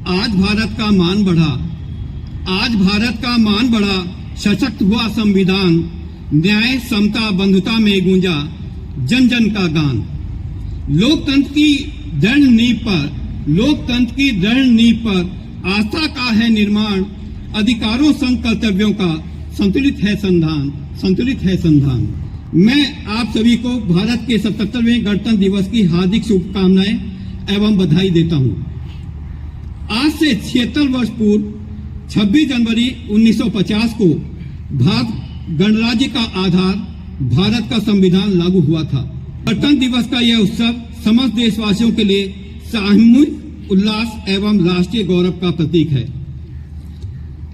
आज भारत का मान बढ़ा, आज भारत का मान बढ़ा, सशक्त हुआ संविधान, न्याय समता बंधुता में गूंजा जन जन का गान। लोकतंत्र की दृढ़ नींव पर, लोकतंत्र की दृढ़ नींव पर आस्था का है निर्माण, अधिकारों संग कर्तव्यों का संतुलित है संधान, संतुलित है संधान। मैं आप सभी को भारत के 77वें गणतंत्र दिवस की हार्दिक शुभकामनाएं एवं बधाई देता हूं। आज से 76 वर्ष पूर्व 26 जनवरी 1950 को भारत गणराज्य का आधार भारत का संविधान लागू हुआ था। गणतंत्र दिवस का यह उत्सव समस्त देशवासियों के लिए सामूहिक उल्लास एवं राष्ट्रीय गौरव का प्रतीक है।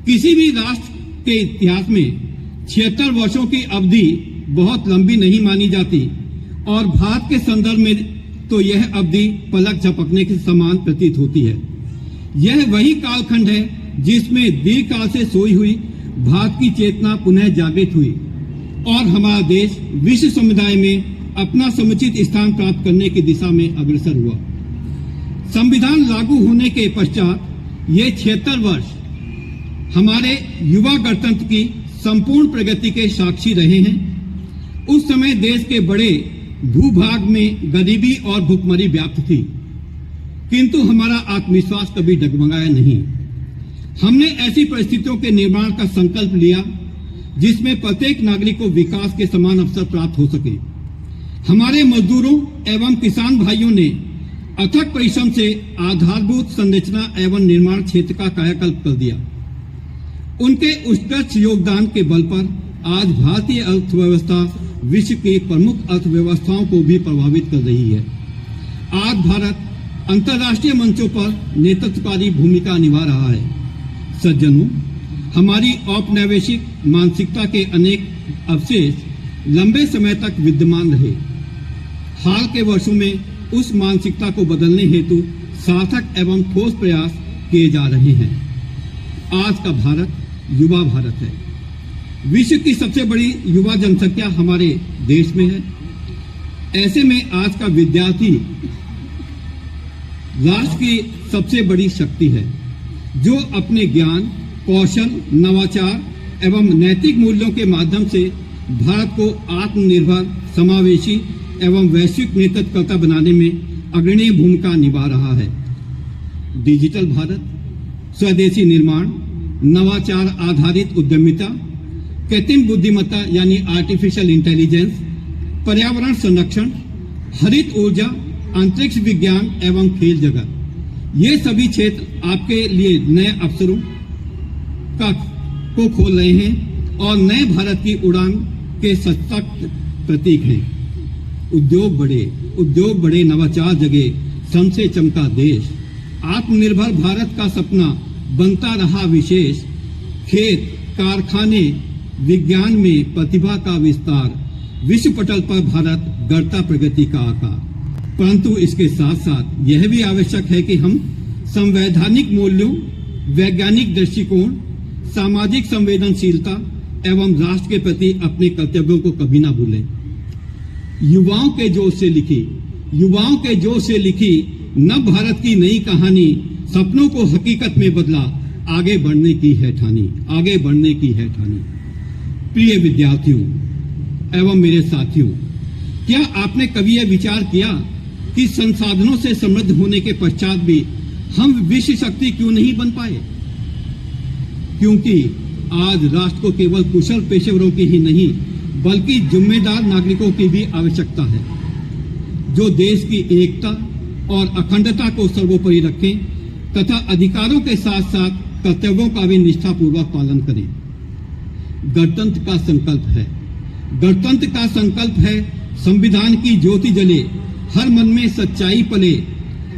किसी भी राष्ट्र के इतिहास में 76 वर्षों की अवधि बहुत लंबी नहीं मानी जाती और भारत के संदर्भ में तो यह अवधि पलक झपकने के समान प्रतीत होती है। यह वही कालखंड है जिसमें दीर्घकाल से सोई हुई भारत की चेतना पुनः जागृत हुई और हमारा देश विश्व समुदाय में अपना समुचित स्थान प्राप्त करने की दिशा में अग्रसर हुआ। संविधान लागू होने के पश्चात ये 76 वर्ष हमारे युवा गणतंत्र की संपूर्ण प्रगति के साक्षी रहे हैं। उस समय देश के बड़े भूभाग में गरीबी और भुखमरी व्याप्त थी, किंतु हमारा आत्मविश्वास कभी डगमगाया नहीं। हमने ऐसी परिस्थितियों के निर्माण का संकल्प लिया जिसमें प्रत्येक नागरिक को विकास के समान अवसर प्राप्त हो सके। हमारे मजदूरों एवं किसान भाइयों ने अथक परिश्रम से आधारभूत संरचना एवं निर्माण क्षेत्र का कायाकल्प कर दिया। उनके उत्कृष्ट योगदान के बल पर आज भारतीय अर्थव्यवस्था विश्व की प्रमुख अर्थव्यवस्थाओं को भी प्रभावित कर रही है। आज भारत अंतर्राष्ट्रीय मंचों पर नेतृत्वकारी भूमिका निभा रहा है। सज्जनों, हमारी औपनिवेशिक मानसिकता के अनेक अवशेष लंबे समय तक विद्यमान रहे। हाल के वर्षों में उस मानसिकता को बदलने हेतु सार्थक एवं ठोस प्रयास किए जा रहे हैं। आज का भारत युवा भारत है। विश्व की सबसे बड़ी युवा जनसंख्या हमारे देश में है। ऐसे में आज का विद्यार्थी राष्ट्र की सबसे बड़ी शक्ति है, जो अपने ज्ञान, कौशल, नवाचार एवं नैतिक मूल्यों के माध्यम से भारत को आत्मनिर्भर, समावेशी एवं वैश्विक नेतृत्वकर्ता बनाने में अग्रणी भूमिका निभा रहा है। डिजिटल भारत, स्वदेशी निर्माण, नवाचार आधारित उद्यमिता, कृत्रिम बुद्धिमत्ता यानी आर्टिफिशियल इंटेलिजेंस, पर्यावरण संरक्षण, हरित ऊर्जा, अंतरिक्ष विज्ञान एवं खेल जगत, ये सभी क्षेत्र आपके लिए नए अवसरों को खोल रहे हैं और नए भारत की उड़ान के सशक्त प्रतीक हैं। उद्योग बड़े, नवाचार जगे, श्रम से चमका देश, आत्मनिर्भर भारत का सपना बनता रहा विशेष। खेत, कारखाने, विज्ञान में प्रतिभा का विस्तार, विश्व पटल पर भारत गढ़ता प्रगति का आकार। परंतु इसके साथ साथ यह भी आवश्यक है कि हम संवैधानिक मूल्यों, वैज्ञानिक दृष्टिकोण, सामाजिक संवेदनशीलता एवं राष्ट्र के प्रति अपने कर्तव्यों को कभी ना भूलें। युवाओं के जोश से लिखी नव भारत की नई कहानी सपनों को हकीकत में बदला, आगे बढ़ने की है ठानी। प्रिय विद्यार्थियों एवं मेरे साथियों, क्या आपने कभी यह विचार किया कि संसाधनों से समृद्ध होने के पश्चात भी हम विश्व शक्ति क्यों नहीं बन पाए? क्योंकि आज राष्ट्र को केवल कुशल पेशेवरों की ही नहीं बल्कि जिम्मेदार नागरिकों की भी आवश्यकता है, जो देश की एकता और अखंडता को सर्वोपरि रखें तथा अधिकारों के साथ साथ कर्तव्यों का भी निष्ठापूर्वक पालन करें। गणतंत्र का संकल्प है संविधान की ज्योति जले, हर मन में सच्चाई पले,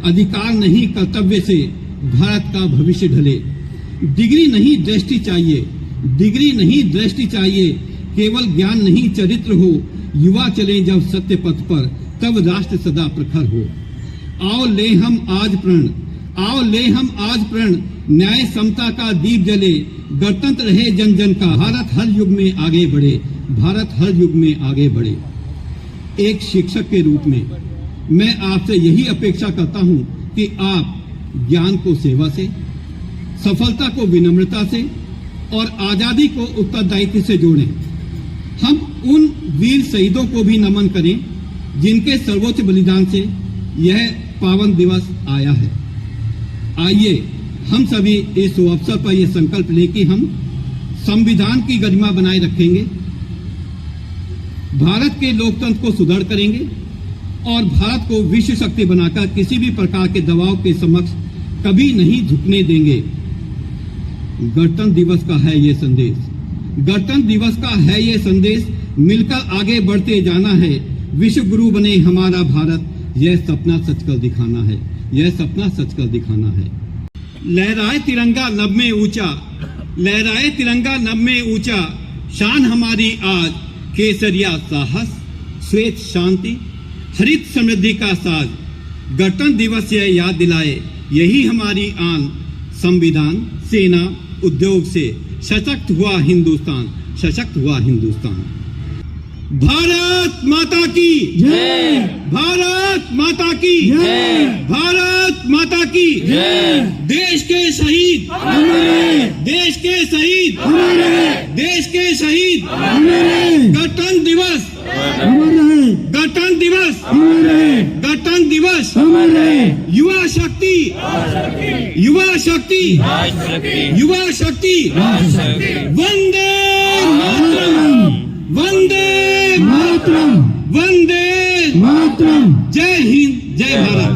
अधिकार नहीं कर्तव्य से भारत का भविष्य ढले। डिग्री नहीं दृष्टि चाहिए, केवल ज्ञान नहीं चरित्र हो, युवा चले जब सत्य पथ पर तब राष्ट्र सदा प्रखर हो। आओ ले हम आज प्रण, न्याय समता का दीप जले, गणतंत्र रहे जन जन का, भारत हर युग में आगे बढ़े। एक शिक्षक के रूप में मैं आपसे यही अपेक्षा करता हूं कि आप ज्ञान को सेवा से, सफलता को विनम्रता से और आजादी को उत्तरदायित्व से जोड़ें। हम उन वीर शहीदों को भी नमन करें जिनके सर्वोच्च बलिदान से यह पावन दिवस आया है। आइए हम सभी इस अवसर पर यह संकल्प लें कि हम संविधान की गरिमा बनाए रखेंगे, भारत के लोकतंत्र को सुदृढ़ करेंगे और भारत को विश्व शक्ति बनाकर किसी भी प्रकार के दबाव के समक्ष कभी नहीं झुकने देंगे। गणतंत्र दिवस का है ये संदेश, गणतंत्र दिवस का है ये संदेश, मिलकर आगे बढ़ते जाना है, विश्व गुरु बने हमारा भारत, यह सपना सच कर दिखाना है, यह सपना सच कर दिखाना है। लहराए तिरंगा लब में ऊंचा, लहराए तिरंगा लब में ऊंचा, शान हमारी आज, केसरिया साहस, श्वेत शांति, हरित समृद्धि का साज। गणतंत्र दिवस यह याद दिलाए, यही हमारी आन, संविधान, सेना, उद्योग से सशक्त हुआ हिंदुस्तान, सशक्त हुआ हिंदुस्तान। भारत माता की जय, भारत माता की जय, भारत माता की जय। देश के शहीद हमारे, देश के शहीद हमारे, देश के शहीद हमारे। गणतंत्र दिवस हमारे, गणतंत्र दिवस हमारे, गणतंत्र दिवस हमारे। युवा शक्ति, युवा शक्ति, युवा शक्ति, वंदे मातरम, वंदे मातरम, वंदे मातरम। जय हिंद, जय भारत।